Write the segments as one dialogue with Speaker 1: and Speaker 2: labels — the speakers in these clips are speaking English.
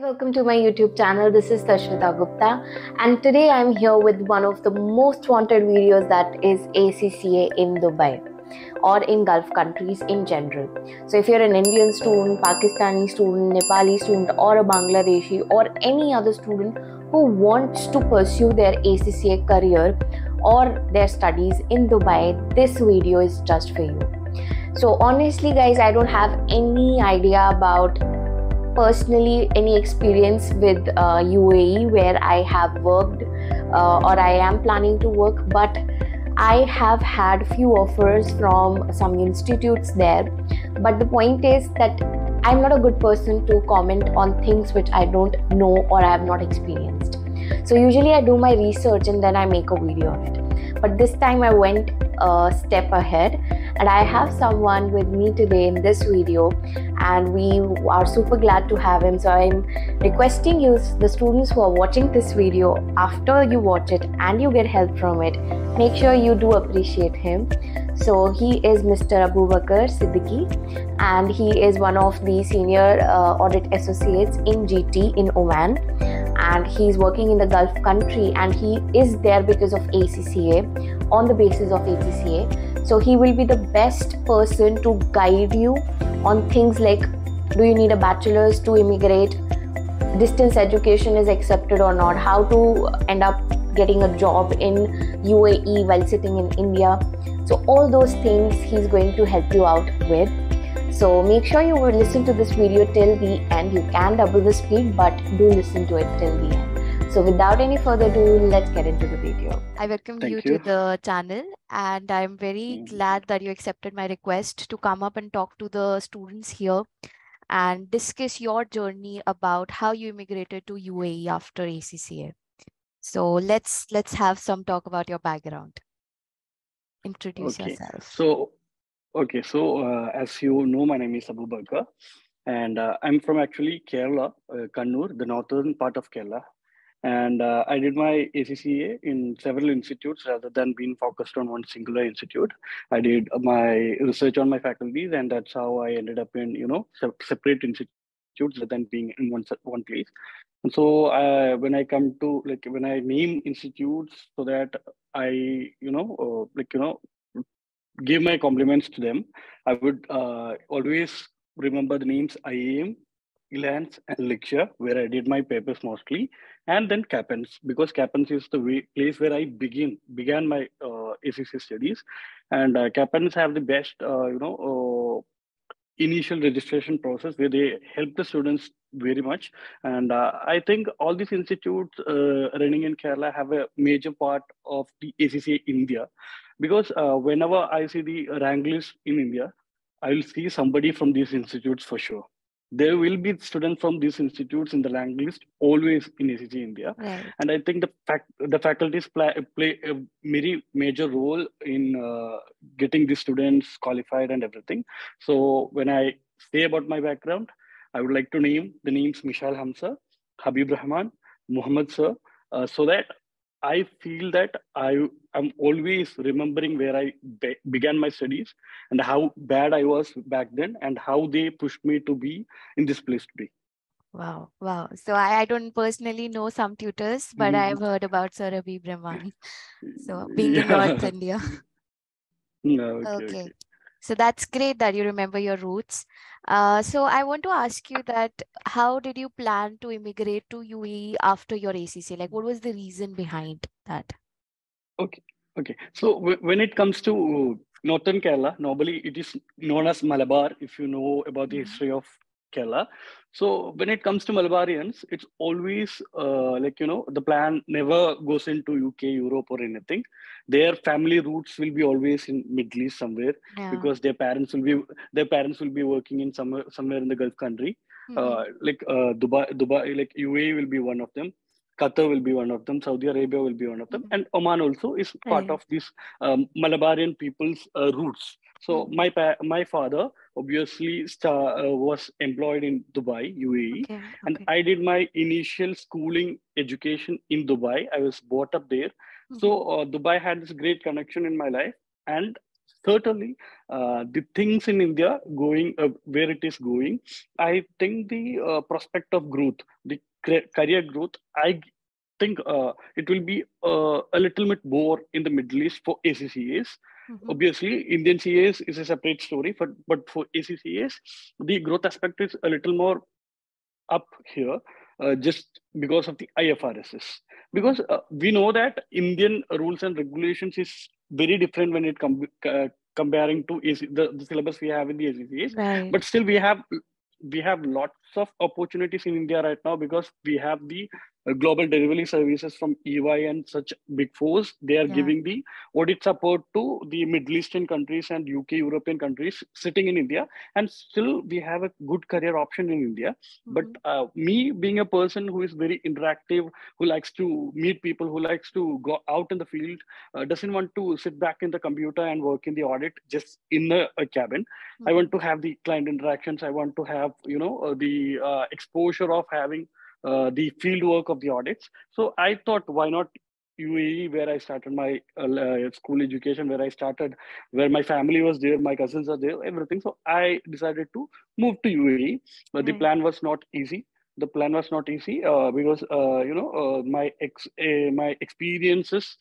Speaker 1: welcome to my YouTube channel. This is Tashvita Gupta, and today I'm here with one of the most wanted videos, that is ACCA in Dubai or in Gulf countries in general. So if you're an Indian student, Pakistani student, Nepali student, or a Bangladeshi or any other student who wants to pursue their ACCA career or their studies in Dubai, this video is just for you. So honestly guys, I don't have any idea about personally any experience with UAE where I have worked or I am planning to work, but I have had few offers from some institutes there. But the point is that I'm not a good person to comment on things which I don't know or I have not experienced. So usually I do my research and then I make a video of it. But this time I went a step ahead, and I have someone with me today in this video, and we are super glad to have him. So I'm requesting you, the students who are watching this video, after you watch it and you get help from it, make sure you do appreciate him. So he is Mr. Abubakar Siddiqui, and he is one of the senior audit associates in GT in Oman, and he's working in the Gulf country, and he is there because of ACCA, on the basis of ACCA. So he will be the best person to guide you on things like, do you need a bachelor's to immigrate, distance education is accepted or not, how to end up getting a job in UAE while sitting in India. So all those things he's going to help you out with. So make sure you will listen to this video till the end. You can double the speed, but do listen to it till the end. So without any further ado, let's get into the video. I welcome you to the channel, and I'm very glad that you accepted my request to come up and talk to the students here and discuss your journey about how you immigrated to UAE after ACCA. So let's have some talk about your background. Introduce yourself.
Speaker 2: So as you know, my name is Abubakar, and I'm from actually Kerala, Kannur, the northern part of Kerala. And I did my ACCA in several institutes rather than being focused on one singular institute. I did my research on my faculties, and that's how I ended up in separate institutes rather than being in one place. And so when I come to when I name institutes, so that I give my compliments to them, I would always remember the names IAM, Glance, and Lecture, where I did my papers mostly, and then Capens, because Capens is the place where I began my ACC studies, and Capens have the best, initial registration process where they help the students very much. And I think all these institutes running in Kerala have a major part of the ACCA India, because whenever I see the rank list in India, I will see somebody from these institutes for sure. There will be students from these institutes in the rank list always in ACCA India.
Speaker 1: Right.
Speaker 2: And I think the faculties play a very major role in getting the students qualified and everything. So when I say about my background, I would like to name the names Mishal Hamza, Habib Rahman, Muhammad Sir, so that I feel that I am always remembering where I began my studies and how bad I was back then and how they pushed me to be in this place today.
Speaker 1: Wow. So I don't personally know some tutors, but I've heard about Sir Habib Rahman. So being in North India. Okay. So that's great that you remember your roots. So I want to ask you that, how did you plan to immigrate to UAE after your ACCA? Like, what was the reason behind that?
Speaker 2: Okay. So when it comes to Northern Kerala, normally it is known as Malabar, if you know about the history of Kerala. So when it comes to Malabarians, it's always the plan never goes into UK, Europe, or anything. Their family roots will be always in Middle East somewhere, because their parents will be working in somewhere in the Gulf country. Dubai, like UAE will be one of them. Qatar will be one of them. Saudi Arabia will be one of them, and Oman also is part of this Malabarian people's roots. So my father obviously was employed in Dubai, UAE, and I did my initial schooling education in Dubai. I was brought up there. So Dubai had this great connection in my life, and certainly the things in India going where it is going, I think the prospect of growth, the career growth, I think it will be a little bit more in the Middle East for ACCAs.
Speaker 1: Mm-hmm.
Speaker 2: Obviously, Indian CAs is a separate story, but for ACCAs, the growth aspect is a little more up here just because of the IFRSs.
Speaker 1: Mm-hmm.
Speaker 2: Because we know that Indian rules and regulations is very different when it comparing to the syllabus we have in the ACCAs.
Speaker 1: Right.
Speaker 2: But still, we have lots of opportunities in India right now because we have the global delivery services from EY and such big fours. They are
Speaker 1: Yeah.
Speaker 2: giving the audit support to the Middle Eastern countries and UK European countries sitting in India, and still we have a good career option in India. But
Speaker 1: Mm-hmm.
Speaker 2: me being a person who is very interactive, who likes to meet people, who likes to go out in the field, doesn't want to sit back in the computer and work in the audit just in a cabin. I
Speaker 1: Mm-hmm.
Speaker 2: want to have the client interactions. I want to have the exposure of having the field work of the audits. So I thought, why not UAE, where I started my school education, where I started, where my family was there, my cousins are there, everything. So I decided to move to UAE. But the
Speaker 1: Right.
Speaker 2: plan was not easy. The plan was not easy because my experiences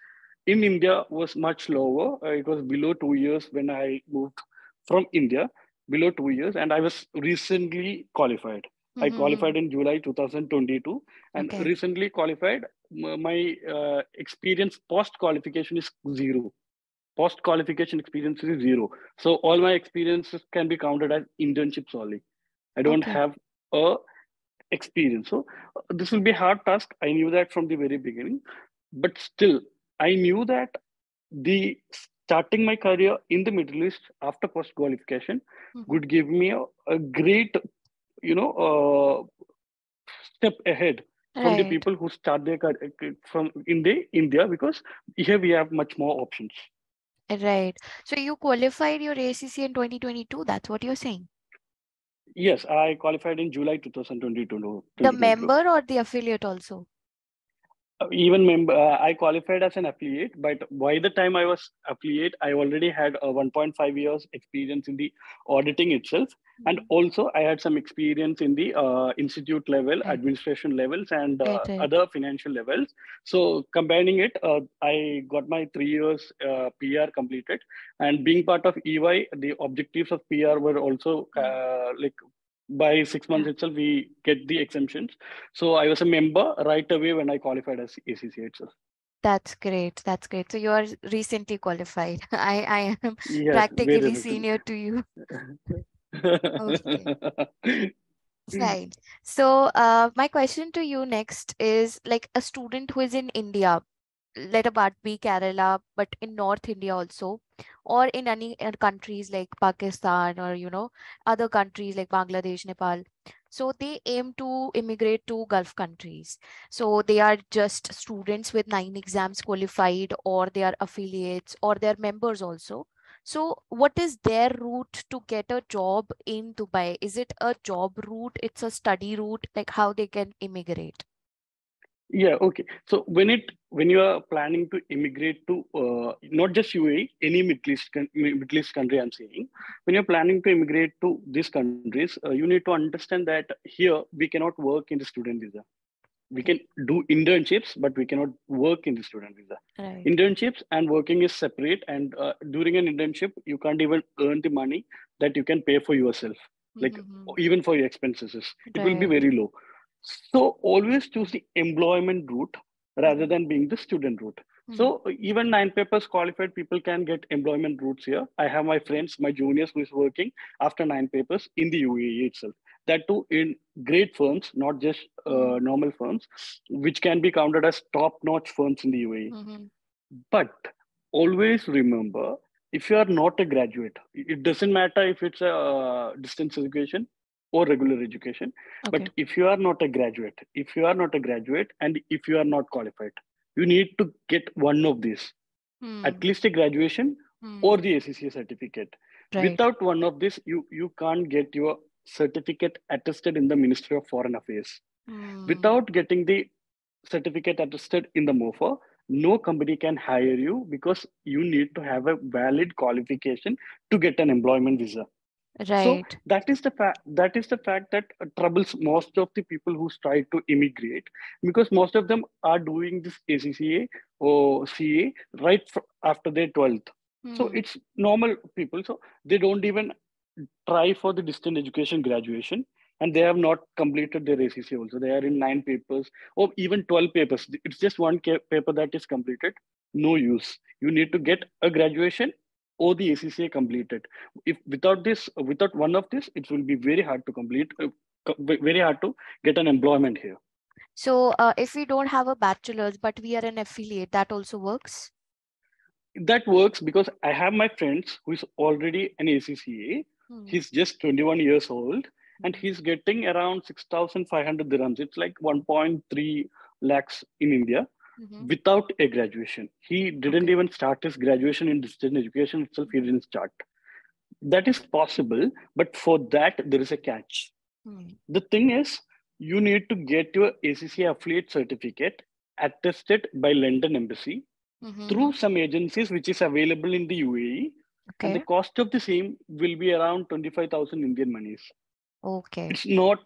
Speaker 2: in India was much lower. It was below 2 years when I moved from India, below 2 years, and I was recently qualified. I
Speaker 1: Mm-hmm.
Speaker 2: qualified in July 2022, and
Speaker 1: Okay.
Speaker 2: recently qualified. My experience post qualification is zero. Post qualification experience is zero. So all my experiences can be counted as internships only. I don't
Speaker 1: Okay.
Speaker 2: have a experience. So this will be a hard task. I knew that from the very beginning, but still, I knew that the starting my career in the Middle East after post qualification
Speaker 1: Mm-hmm.
Speaker 2: would give me a great, step ahead from the
Speaker 1: Right.
Speaker 2: people who start their career from in the India, because here we have much more options.
Speaker 1: Right. So you qualified your ACC in 2022. That's what you're saying.
Speaker 2: Yes, I qualified in July 2022.
Speaker 1: The member or the affiliate also?
Speaker 2: Even I qualified as an affiliate, but by the time I was affiliate, I already had a 1.5 years experience in the auditing itself, and
Speaker 1: Mm-hmm.
Speaker 2: also I had some experience in the institute level,
Speaker 1: Right.
Speaker 2: administration levels, and
Speaker 1: Right. Right.
Speaker 2: other financial levels. So combining it, I got my 3 years PR completed, and being part of EY, the objectives of PR were also
Speaker 1: Mm.
Speaker 2: like by 6 months
Speaker 1: Yeah.
Speaker 2: itself we get the exemptions. So I was a member right away when I qualified as ACCA itself.
Speaker 1: That's great. That's great. So you are recently qualified. I am
Speaker 2: Yes, very
Speaker 1: practically
Speaker 2: recent.
Speaker 1: senior to you. Okay. Fine. So, my question to you next is like a student who is in India, let apart be Kerala, but in North India also, or in any countries like Pakistan or other countries like Bangladesh, Nepal. So they aim to immigrate to Gulf countries. So they are just students with 9 exams qualified, or they are affiliates, or they are members also. So, what is their route to get a job in Dubai? Is it a job route? It's a study route? Like how they can immigrate?
Speaker 2: Yeah, okay. So when you are planning to immigrate to not just UAE, any Middle East country, I'm saying, when you're planning to immigrate to these countries, you need to understand that here we cannot work in the student visa. We can
Speaker 1: Okay.
Speaker 2: do internships, but we cannot work in the student visa.
Speaker 1: Right.
Speaker 2: Internships and working is separate, and during an internship, you can't even earn the money that you can pay for yourself, like
Speaker 1: Mm-hmm.
Speaker 2: even for your expenses. It will be
Speaker 1: Right.
Speaker 2: very low. So always choose the employment route rather
Speaker 1: Mm-hmm.
Speaker 2: than being the student route.
Speaker 1: Mm-hmm.
Speaker 2: So even nine papers qualified people can get employment routes here. I have my friends, my juniors who is working after nine papers in the UAE itself. That too in great firms, not just
Speaker 1: Mm-hmm.
Speaker 2: normal firms, which can be counted as top-notch firms in the UAE.
Speaker 1: Mm-hmm.
Speaker 2: But always remember, if you are not a graduate, it doesn't matter if it's a distance education or regular education. But
Speaker 1: Okay.
Speaker 2: if you are not a graduate, if you are not a graduate, and if you are not qualified, you need to get one of these,
Speaker 1: Hmm.
Speaker 2: at least a graduation or
Speaker 1: Hmm.
Speaker 2: the ACCA certificate.
Speaker 1: Right.
Speaker 2: Without one of this, you can't get your certificate attested in the Ministry of Foreign Affairs.
Speaker 1: Hmm.
Speaker 2: Without getting the certificate attested in the MOFA, no company can hire you because you need to have a valid qualification to get an employment visa. So
Speaker 1: Right.
Speaker 2: that is the fact. That is the fact that troubles most of the people who try to immigrate, because most of them are doing this ACCA or CA right after their 12th. So
Speaker 1: Hmm.
Speaker 2: it's normal people. So they don't even try for the distant education graduation, and they have not completed their ACCA also. They are in 9 papers or even 12 papers. It's just one paper that is completed. No use. You need to get a graduation or the ACCA completed. If without this, without one of this, it will be very hard to complete, very hard to get an employment here.
Speaker 1: So, if we don't have a bachelor's, but we are an affiliate, that also works?
Speaker 2: That works because I have my friends who is already an ACCA.
Speaker 1: Hmm.
Speaker 2: He's just 21 years old and
Speaker 1: Hmm.
Speaker 2: he's getting around 6,500 dirhams. It's like 1.3 lakhs in India
Speaker 1: Mm-hmm.
Speaker 2: without a graduation. He didn't
Speaker 1: Okay.
Speaker 2: even start his graduation in distance education itself. He didn't start. That is possible, but for that, there is a catch.
Speaker 1: Hmm.
Speaker 2: The thing is, you need to get your ACCA affiliate certificate attested by London Embassy
Speaker 1: Mm-hmm.
Speaker 2: through some agencies which is available in the UAE, and the
Speaker 1: Okay.
Speaker 2: cost of the same will be around 25,000 Indian monies.
Speaker 1: Okay.
Speaker 2: It's not,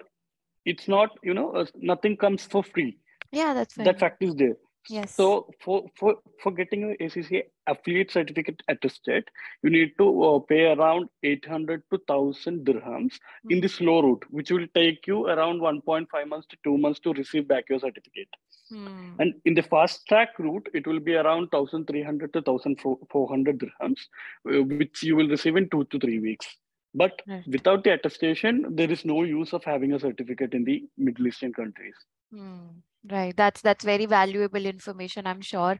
Speaker 2: nothing comes for free.
Speaker 1: Yeah, that's
Speaker 2: That
Speaker 1: fine.
Speaker 2: fact is there.
Speaker 1: Yes.
Speaker 2: So for getting your ACCA affiliate certificate attested, you need to pay around 800 to 1,000 dirhams in
Speaker 1: Hmm.
Speaker 2: the slow route, which will take you around 1.5 months to 2 months to receive back your certificate.
Speaker 1: Hmm.
Speaker 2: And in the fast track route, it will be around 1,300 to 1,400 dirhams, which you will receive in 2 to 3 weeks. But
Speaker 1: Right.
Speaker 2: without the attestation, there is no use of having a certificate in the Middle Eastern countries.
Speaker 1: Hmm. Right. That's very valuable information, I'm sure.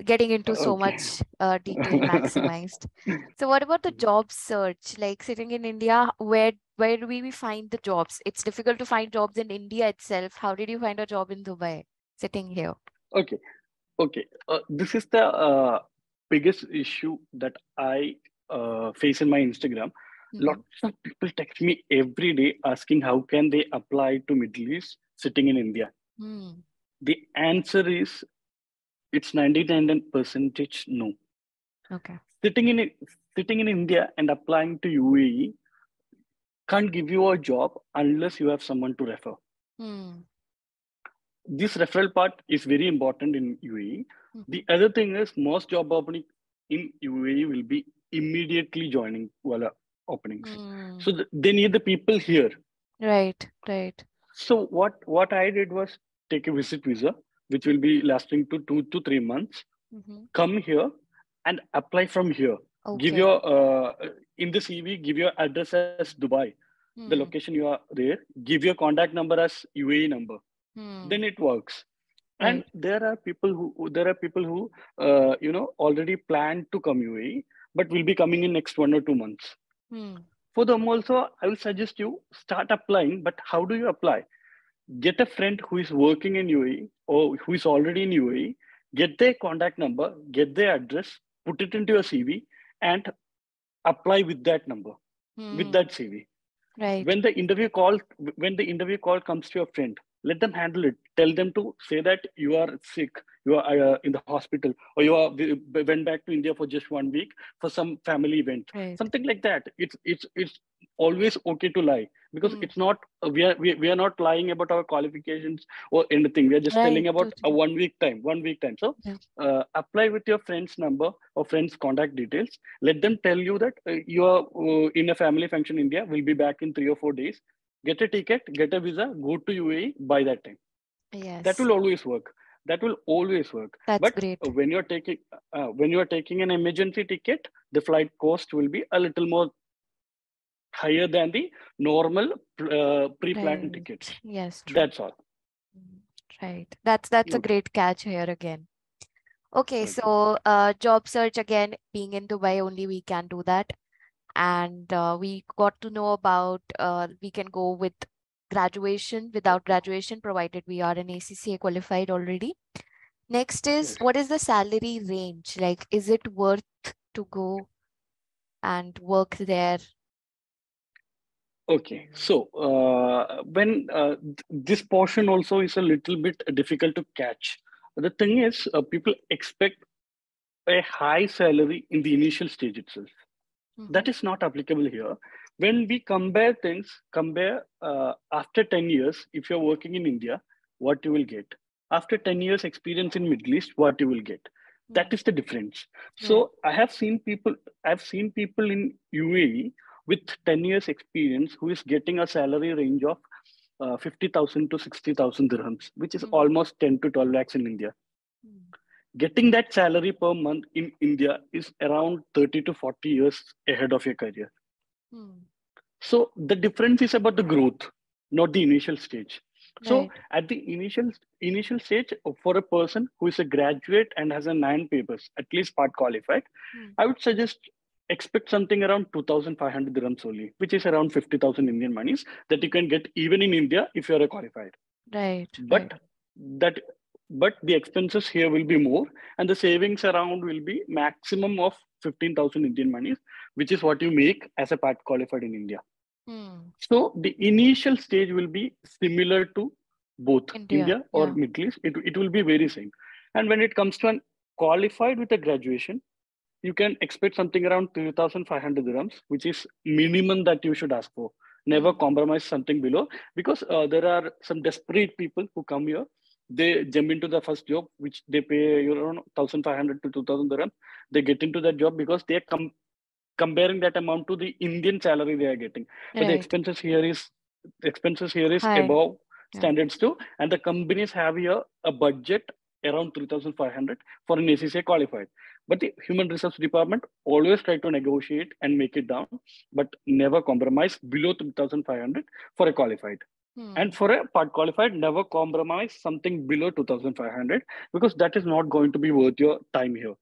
Speaker 1: Getting into so
Speaker 2: Okay.
Speaker 1: much detail maximized. So what about the job search? Like sitting in India, where do we find the jobs? It's difficult to find jobs in India itself. How did you find a job in Dubai sitting here?
Speaker 2: Okay. Okay. This is the biggest issue that I face in my Instagram.
Speaker 1: Mm-hmm.
Speaker 2: Lots of people text me every day asking how can they apply to Middle East sitting in India.
Speaker 1: Hmm.
Speaker 2: The answer is it's 99 percentage no.
Speaker 1: Okay.
Speaker 2: Sitting in sitting in India and applying to UAE can't give you a job unless you have someone to refer.
Speaker 1: Hmm.
Speaker 2: This referral part is very important in UAE.
Speaker 1: Mm-hmm.
Speaker 2: The other thing is most job opening in UAE will be immediately joining Wala openings.
Speaker 1: Hmm.
Speaker 2: So they need the people here.
Speaker 1: Right. Right.
Speaker 2: So what I did was take a visit visa, which will be lasting to 2 to 3 months.
Speaker 1: Mm-hmm.
Speaker 2: Come here and apply from here. Give
Speaker 1: Okay.
Speaker 2: your in the CV, give your address as Dubai, the
Speaker 1: Hmm.
Speaker 2: location you are there. Give your contact number as UAE number. Then
Speaker 1: Hmm.
Speaker 2: it works. And
Speaker 1: Right.
Speaker 2: there are people who already planned to come UAE, but will be coming in next 1 or 2 months.
Speaker 1: Hmm.
Speaker 2: For them also, I will suggest you start applying. But how do you apply? Get a friend who is working in UAE or who is already in UAE. Get their contact number, get their address, put it into your CV, and apply with that number, with
Speaker 1: Hmm.
Speaker 2: that CV.
Speaker 1: Right.
Speaker 2: When the interview call comes to your friend, let them handle it. Tell them to say that you are sick, you are in the hospital, or went back to India for just 1 week for some family event,
Speaker 1: Right.
Speaker 2: something like that. It's always okay to lie, because
Speaker 1: Hmm.
Speaker 2: it's not we are not lying about our qualifications or anything. We are just
Speaker 1: Right.
Speaker 2: telling about a
Speaker 1: Totally.
Speaker 2: 1 week time. So
Speaker 1: Yeah.
Speaker 2: apply with your friend's number or friend's contact details. Let them tell you that you are in a family function in India, will be back in 3 or 4 days. Get a ticket, get a visa, go to UAE by that time. That
Speaker 1: Yes.
Speaker 2: will always work. That will always work.
Speaker 1: That's
Speaker 2: But
Speaker 1: great.
Speaker 2: when you are taking an emergency ticket, the flight cost will be a little more higher than the normal pre-planned
Speaker 1: Right.
Speaker 2: tickets.
Speaker 1: Yes, true.
Speaker 2: That's all.
Speaker 1: Mm. Right. That's a
Speaker 2: Okay.
Speaker 1: great catch here again. Okay,
Speaker 2: Okay.
Speaker 1: so job search again, being in Dubai only we can do that. And we got to know about we can go with graduation, without graduation, provided we are an ACCA qualified already. Next is,
Speaker 2: Yes.
Speaker 1: what is the salary range? Like, is it worth to go and work there?
Speaker 2: Okay, so when this portion also is a little bit difficult to catch. The thing is, people expect a high salary in the initial stage itself. That
Speaker 1: Mm-hmm.
Speaker 2: is not applicable here. When we compare things, compare after 10 years, if you're working in India, what you will get. After 10 years experience in Middle East, what you will get. That
Speaker 1: Mm.
Speaker 2: is the difference.
Speaker 1: Right.
Speaker 2: So I've seen people in UAE with 10 years experience who is getting a salary range of 50,000 to 60,000 dirhams, which is
Speaker 1: Mm.
Speaker 2: almost 10 to 12 lakhs in India.
Speaker 1: Mm.
Speaker 2: Getting that salary per month in India is around 30 to 40 years ahead of your career.
Speaker 1: Mm.
Speaker 2: So the difference is about the growth, not the initial stage. So
Speaker 1: Right.
Speaker 2: at the initial stage, for a person who is a graduate and has a 9 papers, at least part qualified,
Speaker 1: Mm.
Speaker 2: I would suggest expect something around 2,500 dirhams only, which is around 50,000 Indian monies that you
Speaker 1: Mm.
Speaker 2: can get even in India if you are a qualified.
Speaker 1: Right. Right.
Speaker 2: But that but the expenses here will be more, and the savings around will be maximum of 15,000 Indian monies, which is what you make as a part qualified in India.
Speaker 1: Mm.
Speaker 2: So the initial stage will be similar to both
Speaker 1: India.
Speaker 2: India or
Speaker 1: Yeah.
Speaker 2: Middle East. It will be very same. And when it comes to an qualified with a graduation, you can expect something around 3,500 dirhams, which is minimum that you should ask for. Never
Speaker 1: Mm.
Speaker 2: compromise something below, because there are some desperate people who come here. They jump into the first job, which they pay 1,500 to 2,000 dirhams. They get into that job because they are comparing that amount to the Indian salary they are getting. But
Speaker 1: Right.
Speaker 2: the expenses here is
Speaker 1: Hi.
Speaker 2: above
Speaker 1: Yeah.
Speaker 2: standards too, and the companies have here a budget around 3,500 for an ACCA qualified. But the human resource department always try to negotiate and make it down, but never compromise below 3,500 for a qualified. And
Speaker 1: Mm.
Speaker 2: for a part qualified, never compromise something below 2,500, because that is not going to be worth your time here.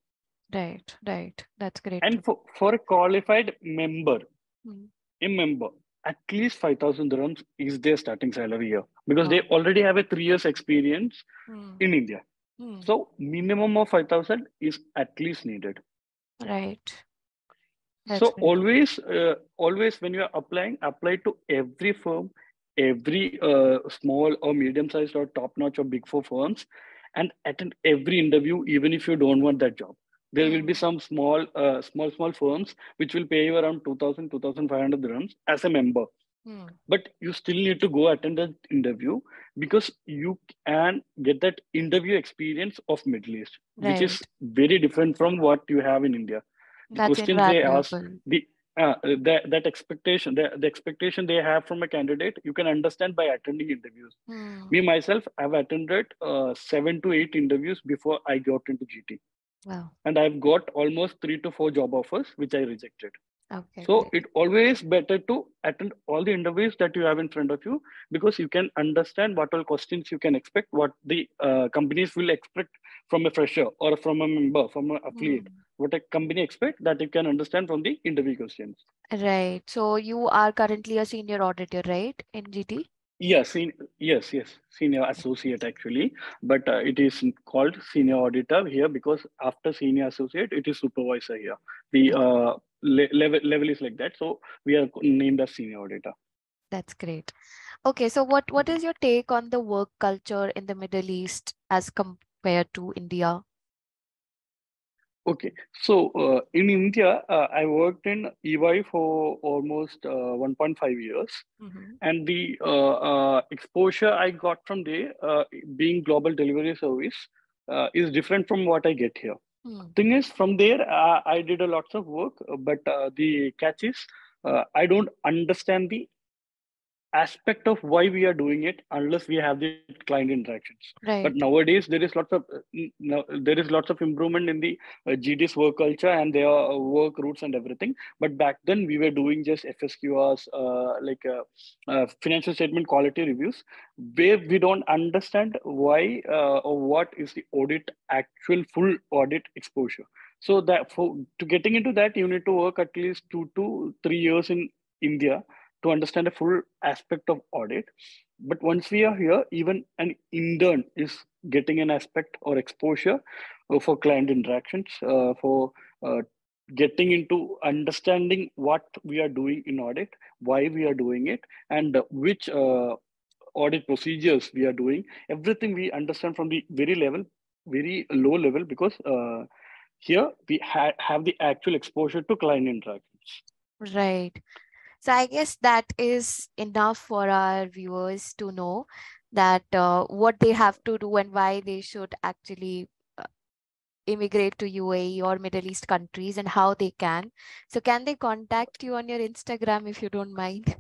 Speaker 1: Right. Right. That's great
Speaker 2: And
Speaker 1: too.
Speaker 2: for a qualified member,
Speaker 1: Mm.
Speaker 2: a member, at least 5,000 dirhams is their starting salary here, because they
Speaker 1: Wow.
Speaker 2: already have a 3 years experience
Speaker 1: Mm.
Speaker 2: in India.
Speaker 1: Mm.
Speaker 2: So minimum of 5,000 is at least needed.
Speaker 1: Right. That's
Speaker 2: So
Speaker 1: great.
Speaker 2: always when you are applying, apply to every firm, every small or medium sized or top notch or big four firms, and attend every interview, even if you don't want that job. There will be
Speaker 1: Mm.
Speaker 2: some small firms which will pay you around 2,000, 2,500 dirhams as a member,
Speaker 1: Mm.
Speaker 2: but you still need to go attend the interview, because you can get that interview experience of Middle East, which is
Speaker 1: Right.
Speaker 2: very different from what you have in India. The
Speaker 1: That's
Speaker 2: questions they ask,
Speaker 1: invaluable.
Speaker 2: that expectation, the expectation they have from a candidate, you can understand by attending interviews.
Speaker 1: Mm.
Speaker 2: Me myself, I've attended 7 to 8 interviews before I got into GT,
Speaker 1: Wow.
Speaker 2: and I've got almost 3 to 4 job offers which I rejected.
Speaker 1: Okay.
Speaker 2: So
Speaker 1: Great.
Speaker 2: it always better to attend all the interviews that you have in front of you, because you can understand what all questions you can expect, what the companies will expect from a fresher or from a member, from an affiliate.
Speaker 1: Mm.
Speaker 2: What a company expect, that you can understand from the interview questions.
Speaker 1: Right. So you are currently a senior auditor, right, in GT?
Speaker 2: Yes, yes, senior associate actually, but it is called senior auditor here, because after senior associate, it is supervisor here. The
Speaker 1: Okay.
Speaker 2: level is like that, so we are named as senior auditor.
Speaker 1: That's great. Okay, so what is your take on the work culture in the Middle East as compared to India?
Speaker 2: Okay, so in India, I worked in EY for almost 1.5 years,
Speaker 1: Mm-hmm.
Speaker 2: and the exposure I got from there, being global delivery service, is different from what I get here.
Speaker 1: Mm.
Speaker 2: Thing is, from there, I did a lots of work, but the catch is, I don't understand the aspect of why we are doing it unless we have the client interactions. But
Speaker 1: Right.
Speaker 2: nowadays there is lots of improvement in the GD's work culture and their work routes and everything. But back then we were doing just FSQRs, financial statement quality reviews, where we don't understand why or what is the audit actual full audit exposure. So that for to getting into that, you need to work at least 2 to 3 years in India to understand a full aspect of audit. But once we are here, even an intern is getting an aspect or exposure for client interactions, for uh, getting into understanding what we are doing in audit, why we are doing it, and which audit procedures we are doing. Everything we understand from the very level. very low level because here we have the actual exposure to client interactions.
Speaker 1: Right. So I guess that is enough for our viewers to know that what they have to do and why they should actually immigrate to UAE or Middle East countries and how they can. So can they contact you on your Instagram if you don't mind?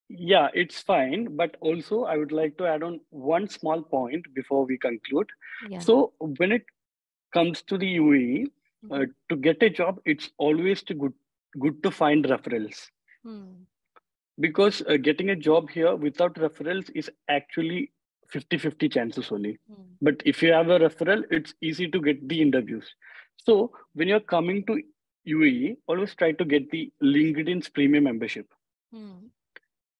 Speaker 2: Yeah, it's fine. But also, I would like to add on one small point before we conclude.
Speaker 1: Yeah.
Speaker 2: So, when it comes to the UAE,
Speaker 1: Mhm.
Speaker 2: to get a job, it's always good to find referrals
Speaker 1: Hmm.
Speaker 2: because getting a job here without referrals is actually 50-50 chances only.
Speaker 1: Hmm.
Speaker 2: But if you have a referral, it's easy to get the interviews. So, when you're coming to UAE, always try to get the LinkedIn's premium membership
Speaker 1: Hmm.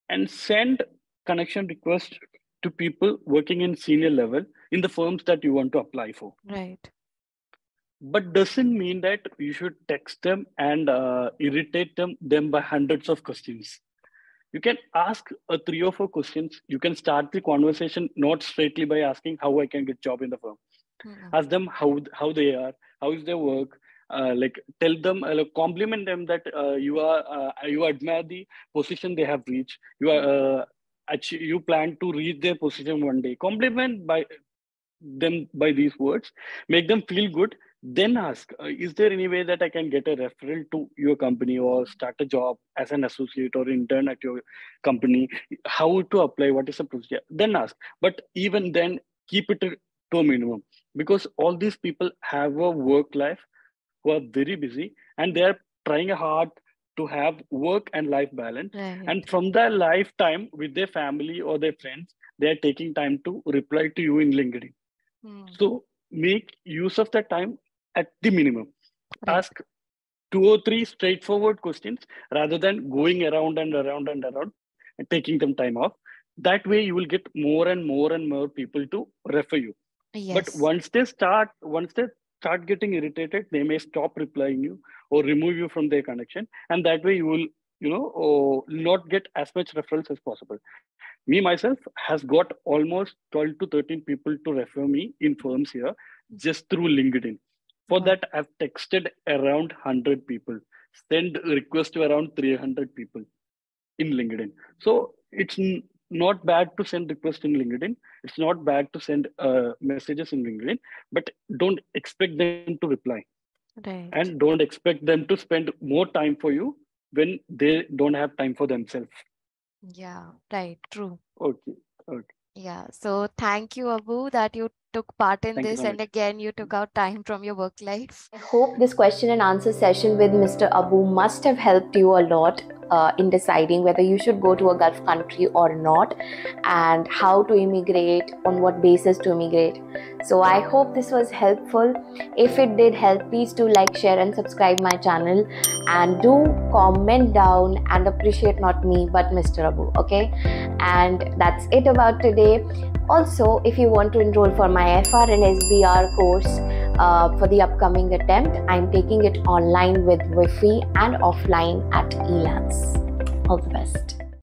Speaker 2: and send connection requests to people working in senior level in the firms that you want to apply for.
Speaker 1: Right.
Speaker 2: But doesn't mean that you should text them and irritate them by hundreds of questions. You can ask 3 or 4 questions. You can start the conversation not straightly by asking how I can get job in the firm.
Speaker 1: Hmm.
Speaker 2: Ask them how they are, how is their work. Like tell them, like, compliment them that you admire the position they have reached. You plan to reach their position one day. Compliment by them by these words, make them feel good. Then ask, is there any way that I can get a referral to your company or start a job as an associate or intern at your company? How to apply? What is the procedure? Then ask. But even then, keep it to a minimum because all these people have a work life who are very busy and they are trying hard to have work and life balance. And
Speaker 1: Right.
Speaker 2: from their lifetime with their family or their friends, they are taking time to reply to you in LinkedIn.
Speaker 1: Hmm.
Speaker 2: So make use of that time at the minimum.
Speaker 1: Right.
Speaker 2: Ask 2 or 3 straightforward questions rather than going around and around and around and taking them time off. That way, you will get more and more and more people to refer you. But
Speaker 1: Yes.
Speaker 2: once they start getting irritated, they may stop replying you or remove you from their connection, and that way you will, not get as much referrals as possible. Me myself has got almost 12 to 13 people to refer me in firms here just through LinkedIn. For
Speaker 1: Wow.
Speaker 2: that, I've texted around 100 people, sent request to around 300 people in LinkedIn. So it's not bad to send requests in LinkedIn. It's not bad to send messages in LinkedIn, but don't expect them to reply and
Speaker 1: Right.
Speaker 2: don't expect them to spend more time for you when they don't have time for themselves.
Speaker 1: Yeah. Right. True.
Speaker 2: Okay. Okay.
Speaker 1: Yeah. So thank you, Abu, that you took part in
Speaker 2: Thank you
Speaker 1: this.
Speaker 2: so
Speaker 1: And
Speaker 2: much.
Speaker 1: again, you took out time from your work life.
Speaker 3: I hope this question and answer session with Mr. Abu must have helped you a lot in deciding whether you should go to a Gulf country or not, and how to immigrate, on what basis to immigrate. So I hope this was helpful. If it did help, please do like, share and subscribe my channel, and do comment down and appreciate not me but Mr. Abu. Okay, and that's it about today. Also, if you want to enroll for my FR and SBR course for the upcoming attempt, I'm taking it online with Wi-Fi and offline at ELANS. All the best.